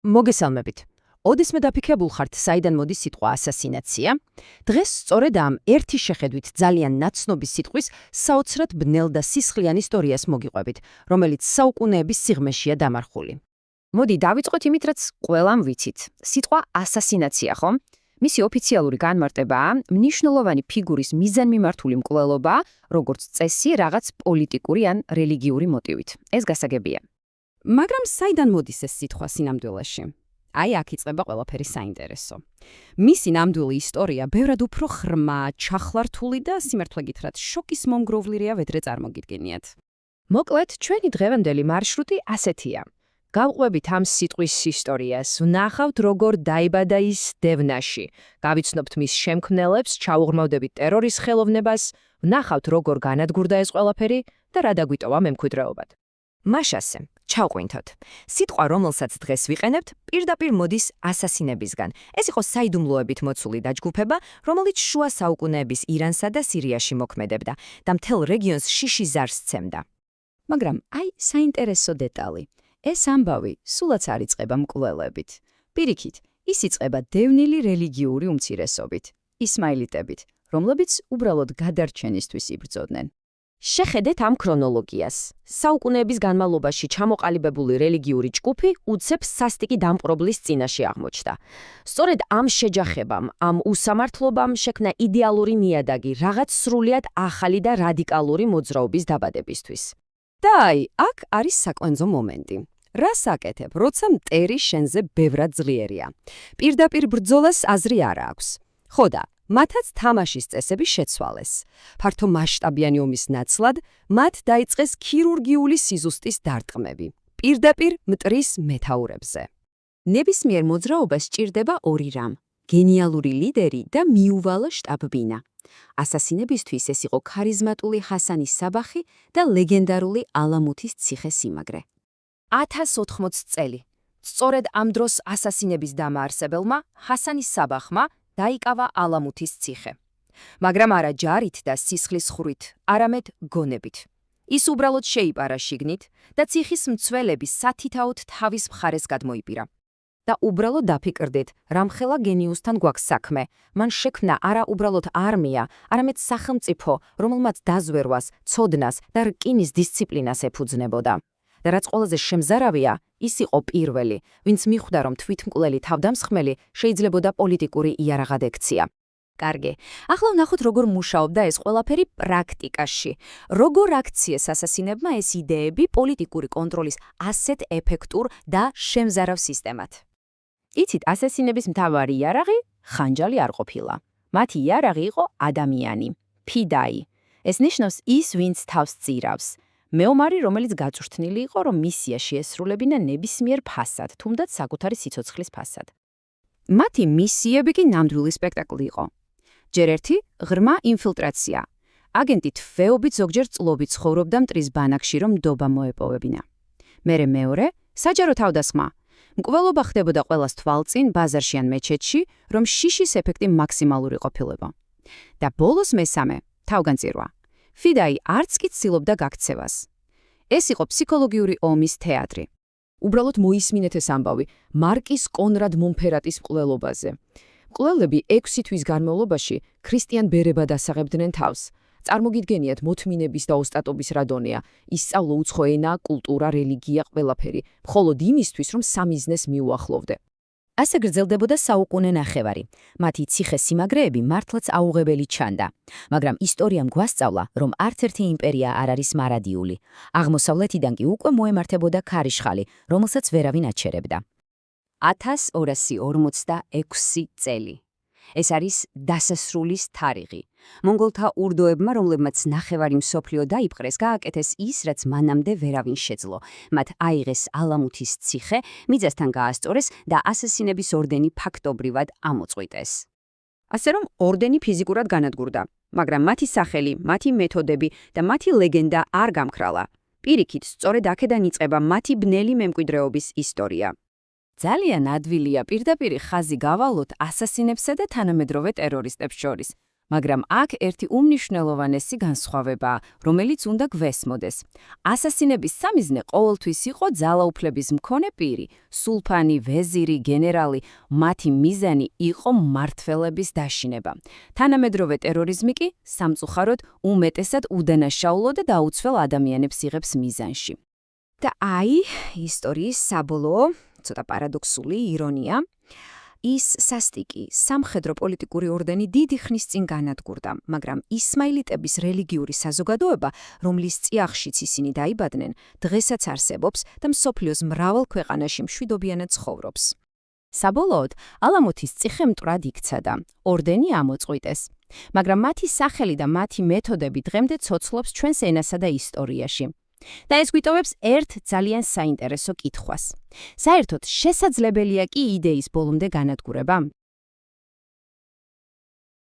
მოგესალმებით. ოდესმე დაფიქრებულ ხართ, საიდან მოდის სიტყვა ასასინაცია? დღეს სწორედ ამ ერთი შეხედვით ძალიან ნაცნობი სიტყვის საოცრად ბნელ და სისხლიან ისტორიას მოგიყვებით, რომელიც საუკუნეების სიღრმეშია დამარხული. მოდი დავიწყოთ იმით, რაც ყველამ ვიცით. სიტყვა ასასინაცია, ხო? მისი ოფიციალური განმარტებაა მნიშვნელოვანი ფიგურის მიზანმიმართული მკვლელობა, როგორც წესი, რაღაც პოლიტიკური ან რელიგიური მოტივით. ეს გასაგებია. მაგრამ საიდან მოდის ეს სიტყვა სინამდვილეში? აი, აქ იწყება ყველაფერი საინტერესო. მისი ნამდვილი ისტორია ბევრად უფრო ხრმა, ჩახლართული და სიმართლე გითხრათ, შოკის მომგროვლილია, ვიდრე წარმოგიდგენიათ. მოკლედ, ჩვენი დღევანდელი მარშრუტი ასეთია. გავყვებით ამ სიტყვის ისტორიას, ვნახავთ როგორ დაიბადა ის დევნაში, გავიცნობთ მის შემქმნელებს, ჩაუღრმავდებით ტერორის ხელოვნებას, ვნახავთ როგორ განადგურდა ეს ყველაფერი და რა დაგვიტოვა მემკვიდრეობად. მაშასე, ჩავყვინთოთ. სიტყვა, რომელსაც დღეს ვიყენებთ, პირდაპირ მოდის ასასინებისგან. ეს იყო საიდუმლოებით მოცული დაჯგუფება, რომელიც შუა საუკუნეების ირანსა და სირიაში მოქმედებდა და მთელ რეგიონს შიში ზარს სცემდა. მაგრამ აი საინტერესო დეტალი. ეს ამბავი სულაც არ იწყება მკვლელებით. პირიქით, ის იწყება დევნილი რელიგიური უმცირესობით, ისმაილიტებით, რომლებიც უბრალოდ გადარჩენისთვის იბრძოდნენ. შეხედეთ ამ ქრონოლოგიას. საუკუნეების განმავლობაში ჩამოყალიბებული რელიგიური ჯგუფი უცებ სასტიკი დამპყრობლის წინაშე აღმოჩნდა. სწორედ ამ შეჯახებამ, ამ უსამართლობამ შექმნა იდეალური ნიადაგი რაღაც სრულიად ახალი და რადიკალური მოძრაობის დაბადებისთვის. და აი, აქ არის საკვენძო მომენტი. რას აკეთებ, როცა მტერი შენზე ბევრად ძლიერია? პირდაპირ ბრძოლას აზრი არ აქვს. ხო და მათაც თამაშის წესები შეცვალეს. ფართო მასშტაბიანი ომის ნაცვლად მათ დაიწყეს ქირურგიული სიზუსტის დარტყმები, პირდაპირ მტრის მეთაურებზე. ნებისმიერ მოძრაობას სჭირდება ორი რამ: გენიალური ლიდერი და მიუვალო შტაბ-ბინა. ასასინებისთვის ეს იყო ქარიზმატული ჰასანის საბახი და ლეგენდარული ალამუთის ციხე-სიმაგრე. 1080 წელი. სწორედ ამ დროს ასასინების დამაარსებელმა, ჰასანის საბახმა, დაიკავა ალამუთის ციხე. მაგრამ არა ჯარით და სისხლის ხრით, არამედ გონებით. ის უბრალოდ შეიპარა შიგნით და ციხის მცველები სათითაოდ თავის მხარეს გადმოიპირა. და უბრალოდ დაფიქრდით, რამხელა გენიუსთან გვაქვს საქმე. მან შექმნა არა უბრალოდ არმია, არამედ სახელმწიფო, რომელმაც დაზვერვას, ცოდნას და რკინის დისციპლინას ეფუძნებოდა. და რაც ყველაზე შემზარავია, ის იყო პირველი, ვინც მიხვდა, რომ თვითმკვლელი თავდამსხმელი შეიძლებოდა პოლიტიკური იარაღად ექცია. კარგი, ახლა ვნახოთ, როგორ მუშაობდა ეს ყველაფერი პრაქტიკაში. როგორ აქციეს ასასინებმა ეს იდეები პოლიტიკური კონტროლის ასეთ ეფექტურ და შემზარავ სისტემად. იცით, ასასინების მთავარი იარაღი ხანჯალი არ ყოფილა. მათი იარაღი იყო ადამიანი, ფიდაი. ეს ნიშნავს ის, ვინც თავს ძირავს. მეომარი, რომელიც გაწვრთნილი იყო, რომ მისია შეესრულებინა ნებისმიერ ფასად, თუნდაც საკუთარი სიცოცხლის ფასად. მათი მისიები კი ნამდვილი სპექტაკლი იყო. ჯერ ერთი ღრმა ინფილტრაცია. აგენტი თვეობით ზოგჯერ წლობით ცხოვრობდა მტრის ბანაკში, რომ ნდობა მოეპოვებინა. მერე მეორე საჯარო თავდასხმა. მკვლელობა ხდებოდა ყველას თვალწინ, ბაზარში ან მეჩეთში, რომ შიშის ეფექტი მაქსიმალური ყოფილიყო. და ბოლოს მესამე თავგანწირვა. ფიდაი არც კი ცდილობდა გაქცევას. ეს იყო ფსიქოლოგიური ომის თეატრი. უბრალოდ მოისმინეთ ეს ამბავი მარკის კონრად მონფერატის მკვლელობაზე. მკვლელები 6 თვის განმავლობაში ქრისტიან ბერებად ასაღებდნენ თავს. წარმოგიდგენიათ მოთმინების და ოსტატობის რა დონეა. ისწავლო უცხო ენა, კულტურა, რელიგია, ყველაფერი, მხოლოდ იმისთვის, რომ სამიზნეს მიუახლოვდე. ასე გრძელდებოდა საუკუნე ნახევარი. მათი ციხე-სიმაგრეები მართლაც აუღებელი ჩანდა. მაგრამ ისტორიამ გვასწავლა, რომ არც ერთი იმპერია არ არის მარადიული. აღმოსავლეთიდან კი უკვე მოემართებოდა ქარიშხალი, რომელსაც ვერავინ აჩერებდა. 1246 წელი. ეს არის დასასრულის თარიღი. მონგოლთა ურდოებმა, რომლებმაც ნახევარი მსოფლიო დაიპყრეს, გააკეთეს ის, რაც მანამდე ვერავინ შეძლო. მათ აიღეს ალამუთის ციხე, მიწასთან გაასწორეს და ასასინების ორდენი ფაქტობრივად ამოწყვიტეს. ასე რომ ორდენი ფიზიკურად განადგურდა, მაგრამ მათი სახელი, მათი მეთოდები და მათი ლეგენდა არ გამქრალა. პირიქით, სწორედ აქედან იწყება მათი ბნელი მემკვიდრეობის ისტორია. ძალიან ადვილია პირდაპირი ხაზი გავალოთ ასასინებსა და თანამედროვე ტერორისტებს შორის. მაგრამ აქ ერთი უმნიშვნელოვანესი განსხვავებაა, რომელიც უნდა გვესმოდეს. ასასინების სამიზნე ყოველთვის იყო ძალაუფლების მქონე პირი, სულფანი, ვეზირი, გენერალი, მათი მიზანი იყო მმართველების დაშინება. თანამედროვე ტერორიზმი კი სამწუხაროდ უმეტესად უდანაშაულო და დაუცველ ადამიანებს იღებს მიზანში. და აი, ისტორიის საბოლოო, ცოტა პარადოქსული ირონია, ის სასტიკი სამხედრო-პოლიტიკური ორდენი დიდი ხნის წინ განადგურდა, მაგრამ ისმაილიტების რელიგიური საზოგადოება, რომლის წიაღშიც ისინი დაიბადნენ, დღესაც არსებობს და მსოფლიოს მრავალ ქვეყანაში მშვიდობიანად ცხოვრობს. საბოლოოდ, ალამუთის ციხე მტრად იქცა და ორდენი ამოწყვიტეს. მაგრამ მათი სახელი და მათი მეთოდები დღემდე ცოცხლობს ჩვენს ენასა და ისტორიაში. და ეს გვიტოვებს ერთ ძალიან საინტერესო კითხვას. საერთოდ შესაძლებელია კი იდეის ბოლომდე განადგურება?